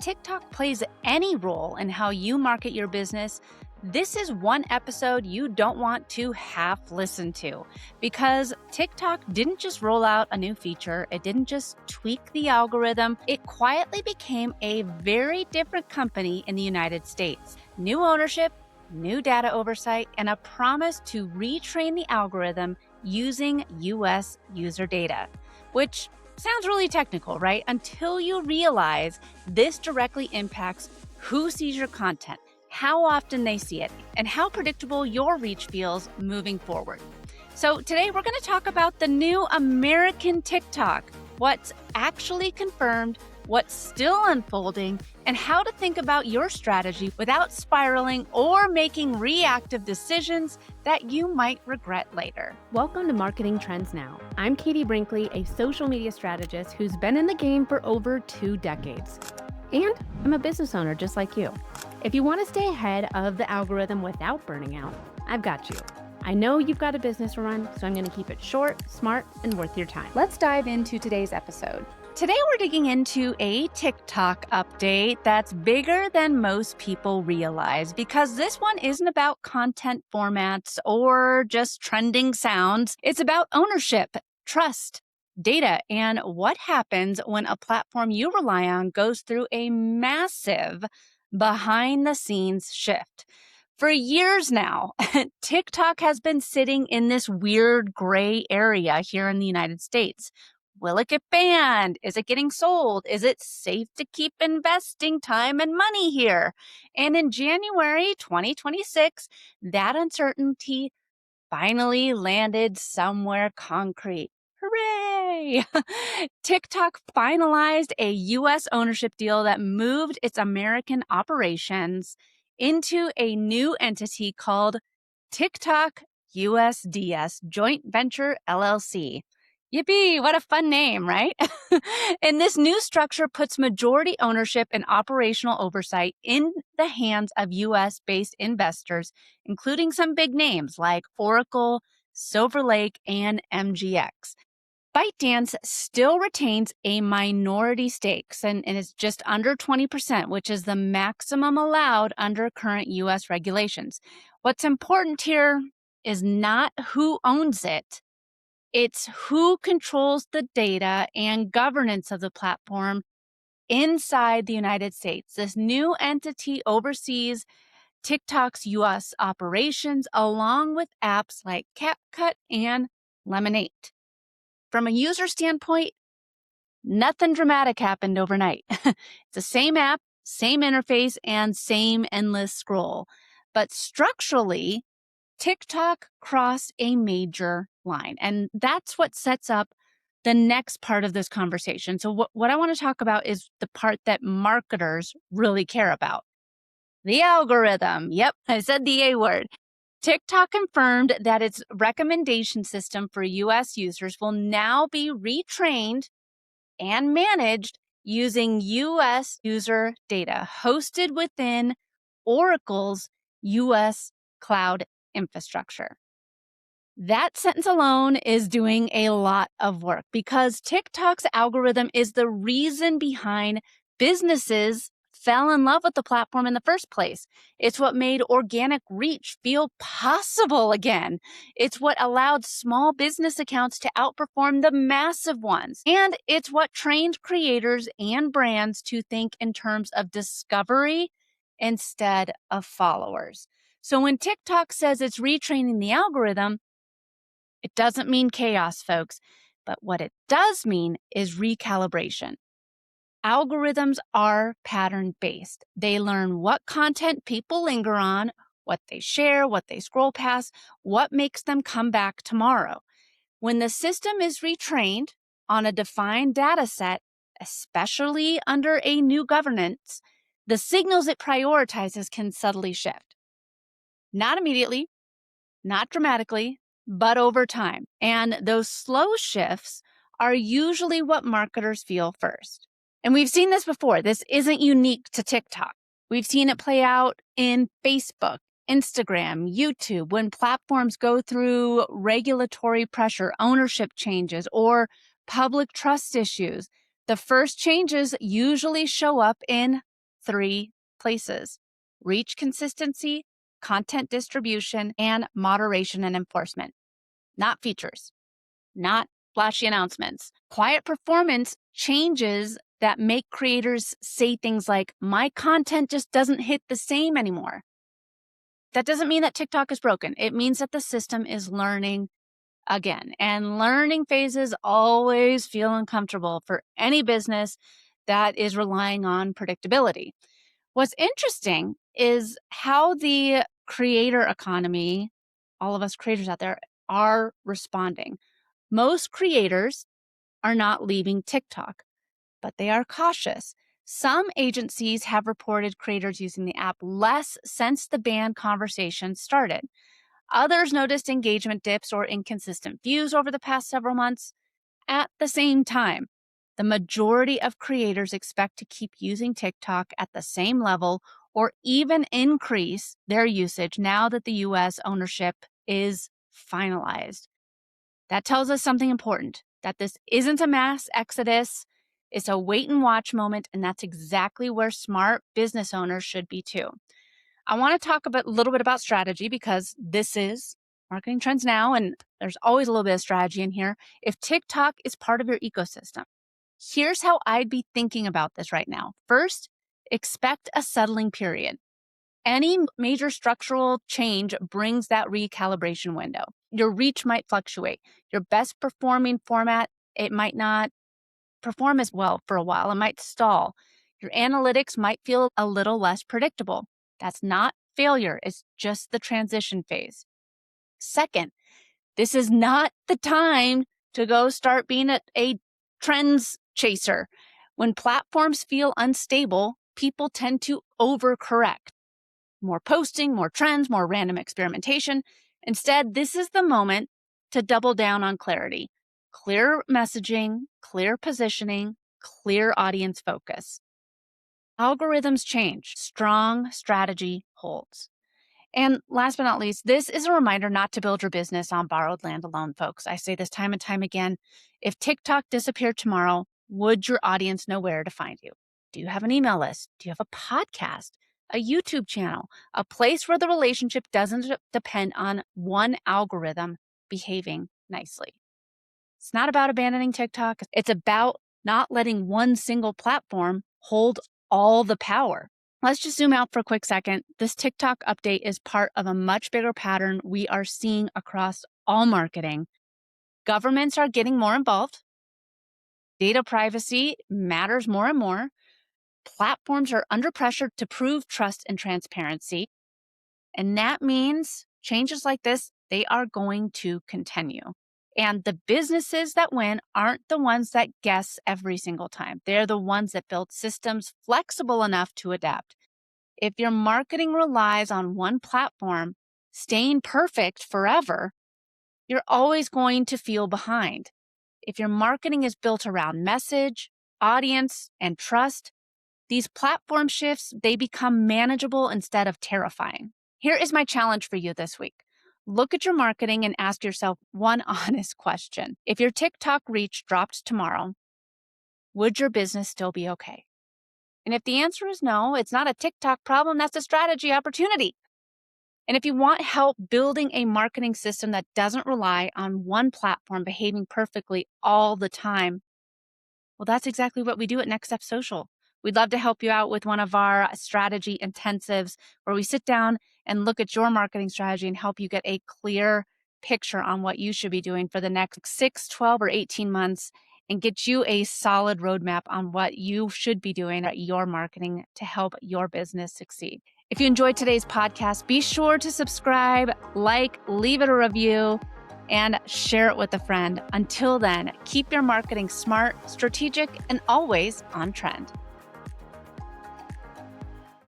TikTok plays any role in how you market your business, this is one episode you don't want to half listen to because TikTok didn't just roll out a new feature, it didn't just tweak the algorithm, it quietly became a very different company in the United States. New ownership, new data oversight, and a promise to retrain the algorithm using US user data, which sounds really technical, right? Until you realize this directly impacts who sees your content, how often they see it, and how predictable your reach feels moving forward. So today we're going to talk about the new American TikTok, what's actually confirmed, what's still unfolding, and how to think about your strategy without spiraling or making reactive decisions that you might regret later. Welcome to Marketing Trends Now. I'm Katie Brinkley, a social media strategist who's been in the game for over 2 decades. And I'm a business owner just like you. If you want to stay ahead of the algorithm without burning out, I've got you. I know you've got a business to run, so I'm going to keep it short, smart, and worth your time. Let's dive into today's episode. Today, we're digging into a TikTok update that's bigger than most people realize because this one isn't about content formats or just trending sounds. It's about ownership, trust, data, and what happens when a platform you rely on goes through a massive behind-the-scenes shift. For years now, TikTok has been sitting in this weird gray area here in the United States. Will it get banned? Is it getting sold? Is it safe to keep investing time and money here? And in January 2026, that uncertainty finally landed somewhere concrete. Hooray! TikTok finalized a U.S. ownership deal that moved its American operations into a new entity called TikTok USDS Joint Venture LLC. Yippee, what a fun name, right? And this new structure puts majority ownership and operational oversight in the hands of US-based investors, including some big names like Oracle, Silver Lake, and MGX. ByteDance still retains a minority stakes and is just under 20%, which is the maximum allowed under current US regulations. What's important here is not who owns it. It's who controls the data and governance of the platform inside the United States. This new entity oversees TikTok's US operations along with apps like CapCut and Lemonade. From a user standpoint, nothing dramatic happened overnight. It's the same app, same interface, and same endless scroll. But structurally, TikTok crossed a major line, and that's what sets up the next part of this conversation. So what I want to talk about is the part that marketers really care about. The algorithm. Yep, I said the A word. TikTok confirmed that its recommendation system for US users will now be retrained and managed using US user data hosted within Oracle's US cloud infrastructure. That sentence alone is doing a lot of work because TikTok's algorithm is the reason behind businesses fell in love with the platform in the first place. It's what made organic reach feel possible again. It's what allowed small business accounts to outperform the massive ones. And it's what trained creators and brands to think in terms of discovery instead of followers. So when TikTok says it's retraining the algorithm, it doesn't mean chaos, folks. But what it does mean is recalibration. Algorithms are pattern-based. They learn what content people linger on, what they share, what they scroll past, what makes them come back tomorrow. When the system is retrained on a defined data set, especially under a new governance, the signals it prioritizes can subtly shift. Not immediately, not dramatically, but over time. And those slow shifts are usually what marketers feel first. And we've seen this before. This isn't unique to TikTok. We've seen it play out in Facebook, Instagram, YouTube, when platforms go through regulatory pressure, ownership changes, or public trust issues. The first changes usually show up in three places: reach consistency, content distribution, and moderation and enforcement. Not features, not flashy announcements. Quiet performance changes that make creators say things like, my content just doesn't hit the same anymore. That doesn't mean that TikTok is broken. It means that the system is learning again. And learning phases always feel uncomfortable for any business that is relying on predictability. What's interesting is how the creator economy, all of us creators out there, are responding. Most creators are not leaving TikTok, but they are cautious. Some agencies have reported creators using the app less since the ban conversation started. Others noticed engagement dips or inconsistent views over the past several months. At the same time, the majority of creators expect to keep using TikTok at the same level or even increase their usage now that the US ownership is finalized. That tells us something important, that this isn't a mass exodus. It's a wait and watch moment, and that's exactly where smart business owners should be too. I want to talk a little bit about strategy because this is Marketing Trends Now, and there's always a little bit of strategy in here. If TikTok is part of your ecosystem, here's how I'd be thinking about this right now. First, expect a settling period. Any major structural change brings that recalibration window. Your reach might fluctuate. Your best performing format, it might not perform as well for a while. It might stall. Your analytics might feel a little less predictable. That's not failure. It's just the transition phase. This is not the time to go start being a trends chaser. When platforms feel unstable, people tend to overcorrect. More posting, more trends, more random experimentation. Instead, this is the moment to double down on clarity. Clear messaging, clear positioning, clear audience focus. Algorithms change. Strong strategy holds. And last but not least, this is a reminder not to build your business on borrowed land alone, folks. I say this time and time again. If TikTok disappeared tomorrow, would your audience know where to find you? Do you have an email list? Do you have a podcast, a YouTube channel, a place where the relationship doesn't depend on one algorithm behaving nicely? It's not about abandoning TikTok. It's about not letting one single platform hold all the power. Let's just zoom out for a quick second. This TikTok update is part of a much bigger pattern we are seeing across all marketing. Governments are getting more involved. Data privacy matters more and more. Platforms are under pressure to prove trust and transparency. And that means changes like this, they are going to continue. And the businesses that win aren't the ones that guess every single time. They're the ones that build systems flexible enough to adapt. If your marketing relies on one platform staying perfect forever, you're always going to feel behind. If your marketing is built around message, audience, and trust, these platform shifts, they become manageable instead of terrifying. Here is my challenge for you this week. Look at your marketing and ask yourself one honest question. If your TikTok reach dropped tomorrow, would your business still be okay? And if the answer is no, it's not a TikTok problem, that's a strategy opportunity. And if you want help building a marketing system that doesn't rely on one platform behaving perfectly all the time, well, that's exactly what we do at Next Step Social. We'd love to help you out with one of our strategy intensives where we sit down and look at your marketing strategy and help you get a clear picture on what you should be doing for the next 6, 12, or 18 months and get you a solid roadmap on what you should be doing at your marketing to help your business succeed. If you enjoyed today's podcast, be sure to subscribe, leave it a review, and share it with a friend. Until then, keep your marketing smart, strategic, and always on trend.